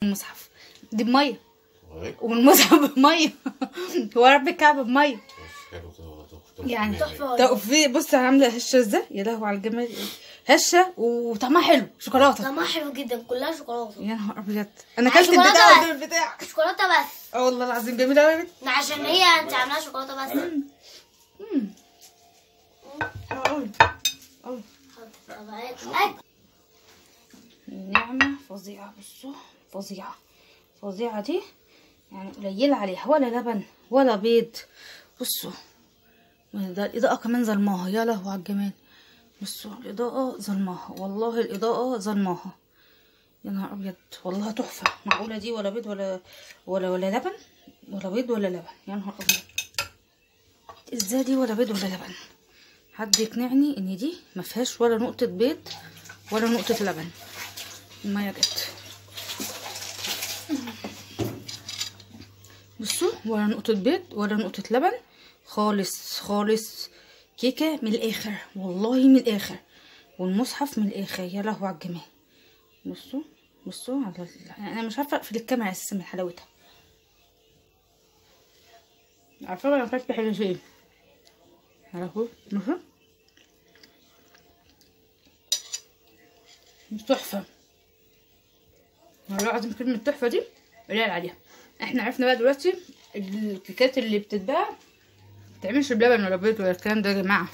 المصحف دي بميه والمصحف بميه ورب الكعبه بميه يعني تحفه. بص عامله هشه ازاي، يا لهوي على الجمال، هشه وطعمها حلو، شوكولاته طعمها حلو جدا، كلها شوكولاته. يا نهار ابيض، انا اكلت البتاع قدام البتاع شوكولاته بس. والله العظيم جميله قوي يا بنت، عشان هي انت عاملاها شوكولاته بس. نعمه فظيعه. بصوا فظيعه دي، يعني قليل عليها، ولا لبن ولا بيض. بصوا ده الاضاءه كمان ظلماها، يا لهوي على الجمال. بصوا الاضاءه ظلماها، والله الاضاءه ظلماها، يا نهار ابيض والله تحفه. معقوله دي ولا بيض ولا لبن، ولا بيض ولا لبن، يا نهار ابيض ازاي دي ولا بيض ولا لبن؟ حد يقنعني ان دي ما فيهاش ولا نقطه بيض ولا نقطه لبن. الميه جت، بصوا ولا نقطه بيض ولا نقطه لبن خالص خالص. كيكه من الاخر والله، من الاخر، والمصحف من الاخر، يا لهوي على الجمال. بصوا على انا مش عارفه اقفل الكاميرا اساسا من حلاوتها. عارفه انا فاتحه حاجه فين اهو. تحفه والله العظيم، كلمه تحفه دي قليل عليها. احنا عرفنا بقى دلوقتي الكيكات اللي بتتباع متعملش بلبن ولا بيض ولا الكلام ده يا جماعه.